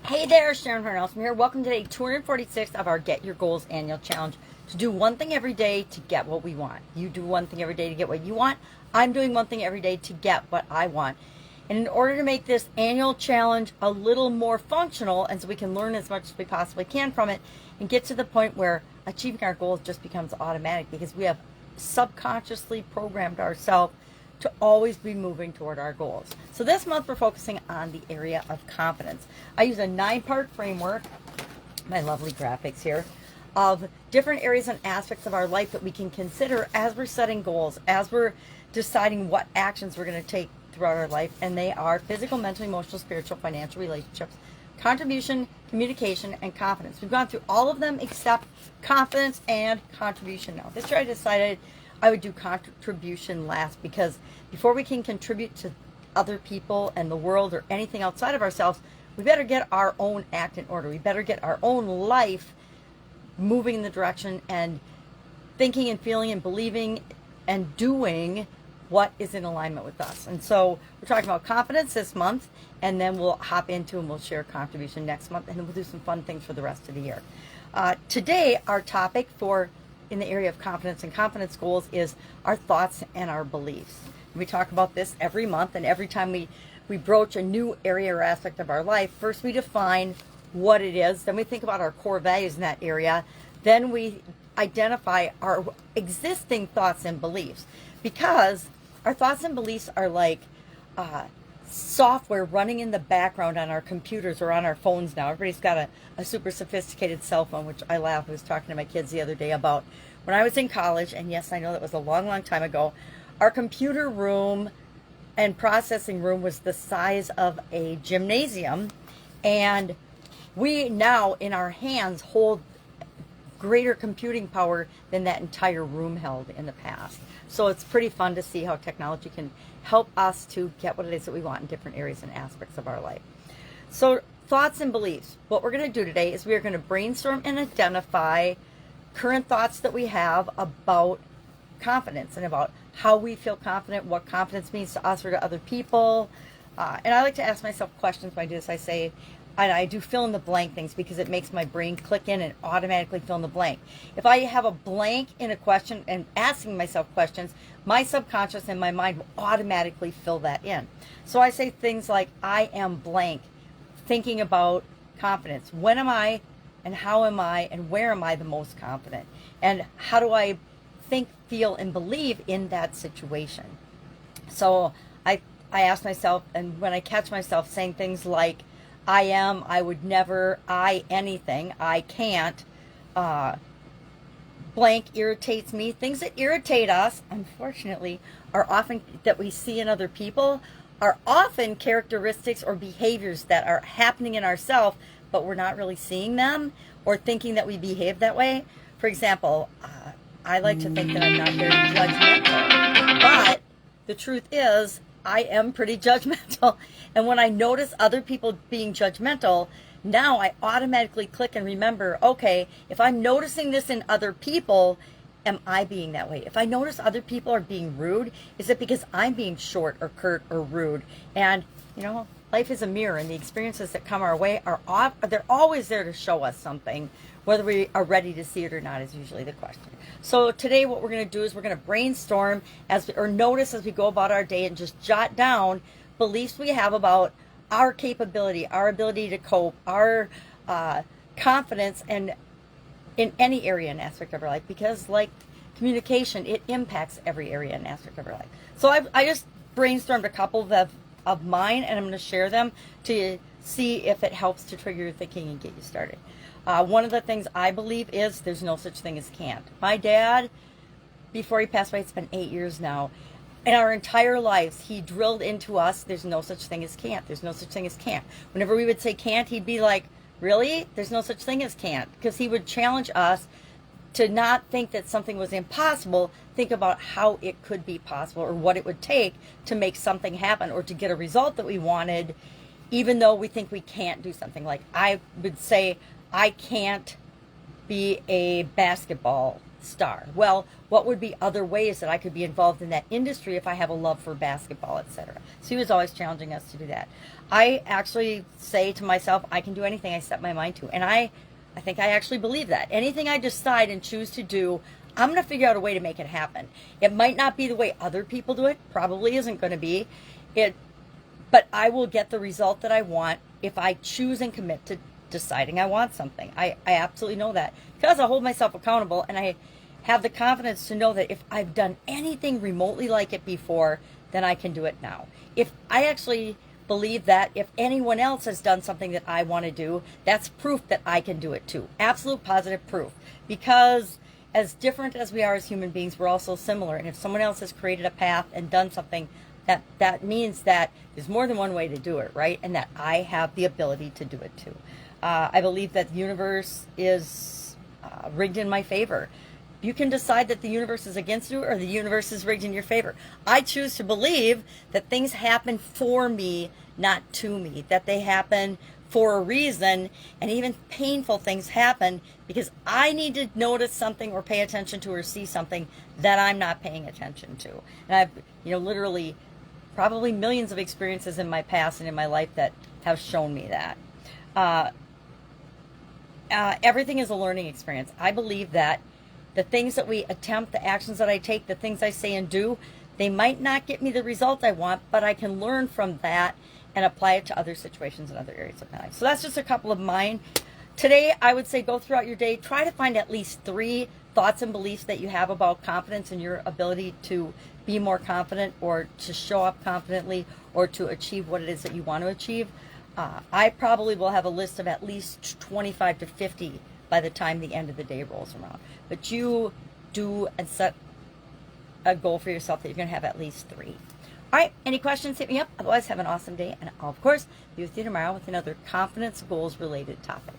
Hey there, Sharon Horne-Ellstrom here. Welcome to day 246 of our Get Your Goals annual challenge. To do one thing every day to get what we want. You do one thing every day to get what you want. I'm doing one thing every day to get what I want. And in order to make this annual challenge a little more functional, and so we can learn as much as we possibly can from it, and get to the point where achieving our goals just becomes automatic because we have subconsciously programmed ourselves to always be moving toward our goals. So this month we're focusing on the area of confidence. I use a 9-part framework, my lovely graphics here, of different areas and aspects of our life that we can consider as we're setting goals, as we're deciding what actions we're going to take throughout our life. And they are physical, mental, emotional, spiritual, financial, relationships, contribution, communication, and confidence. We've gone through all of them except confidence and contribution now. This year I decided I would do contribution last because before we can contribute to other people and the world or anything outside of ourselves, we better get our own act in order. We better get our own life moving in the direction and thinking and feeling and believing and doing what is in alignment with us. And so we're talking about confidence this month, and then we'll hop into and we'll share contribution next month, and then we'll do some fun things for the rest of the year. Today, our topic in the area of confidence and confidence goals is our thoughts and our beliefs. We talk about this every month, and every time we broach a new area or aspect of our life, first we define what it is, then we think about our core values in that area, then we identify our existing thoughts and beliefs, because our thoughts and beliefs are like software running in the background on our computers or on our phones now. Everybody's got a super sophisticated cell phone, which I laugh. I was talking to my kids the other day about when I was in college, and yes, I know that was a long, long time ago. Our computer room and processing room was the size of a gymnasium, and we now in our hands hold greater computing power than that entire room held in the past. So it's pretty fun to see how technology can help us to get what it is that we want in different areas and aspects of our life. So thoughts and beliefs. What we're going to do today is we are going to brainstorm and identify current thoughts that we have about confidence and about how we feel confident, what confidence means to us or to other people. And I like to ask myself questions when I do this. I say, and I do fill in the blank things because it makes my brain click in and automatically fill in the blank. If I have a blank in a question and asking myself questions, my subconscious and my mind will automatically fill that in. So I say things like, I am blank, thinking about confidence. When am I and how am I and where am I the most confident? And how do I think, feel, and believe in that situation? So I ask myself, and when I catch myself saying things like, I am, I would never, I anything, I can't, blank irritates me. Things that irritate us, unfortunately, are often that we see in other people, are often characteristics or behaviors that are happening in ourselves, but we're not really seeing them or thinking that we behave that way. For example, I like to think that I'm not very judgmental, but the truth is, I am pretty judgmental. And when I notice other people being judgmental, now I automatically click and remember, okay, if I'm noticing this in other people, am I being that way? If I notice other people are being rude, is it because I'm being short or curt or rude? And, life is a mirror, and the experiences that come our way they're always there to show us something. Whether we are ready to see it or not is usually the question. So today what we're going to do is we're going to brainstorm or notice as we go about our day and just jot down beliefs we have about our capability, our ability to cope, our confidence, and in any area and aspect of our life, because like communication, it impacts every area and aspect of our life. So I just brainstormed a couple of mine, and I'm going to share them to see if it helps to trigger your thinking and get you started. One of the things I believe is there's no such thing as can't. My dad, before he passed away, it's been 8 years now, in our entire lives, he drilled into us, there's no such thing as can't. There's no such thing as can't. Whenever we would say can't, he'd be like, really? There's no such thing as can't. Because he would challenge us to not think that something was impossible, think about how it could be possible or what it would take to make something happen or to get a result that we wanted, even though we think we can't do something. Like I would say, I can't be a basketball star. Well, what would be other ways that I could be involved in that industry if I have a love for basketball, etc.? So he was always challenging us to do that. I actually say to myself, I can do anything I set my mind to. And I think I actually believe that. Anything I decide and choose to do, I'm going to figure out a way to make it happen. It might not be the way other people do it. Probably isn't going to be. But I will get the result that I want if I choose and commit to deciding I want something. I absolutely know that because I hold myself accountable, and I have the confidence to know that if I've done anything remotely like it before, then I can do it now. If I actually believe that if anyone else has done something that I want to do, that's proof that I can do it too. Absolute positive proof. Because as different as we are as human beings, we're also similar. And if someone else has created a path and done something, that means that there's more than one way to do it, right? And that I have the ability to do it too. I believe that the universe is rigged in my favor. You can decide that the universe is against you or the universe is rigged in your favor. I choose to believe that things happen for me, not to me. That they happen for a reason, and even painful things happen because I need to notice something or pay attention to or see something that I'm not paying attention to. And I've, literally probably millions of experiences in my past and in my life that have shown me that. Everything is a learning experience. I believe that the things that we attempt, the actions that I take, the things I say and do, they might not get me the result I want, but I can learn from that and apply it to other situations and other areas of my life. So that's just a couple of mine. Today, I would say go throughout your day, try to find at least 3 thoughts and beliefs that you have about confidence and your ability to be more confident or to show up confidently or to achieve what it is that you want to achieve. I probably will have a list of at least 25 to 50 by the time the end of the day rolls around. But you do and set a goal for yourself that you're going to have at least 3. All right, any questions, hit me up. Otherwise, have an awesome day. And I'll, of course, be with you tomorrow with another confidence goals related topic.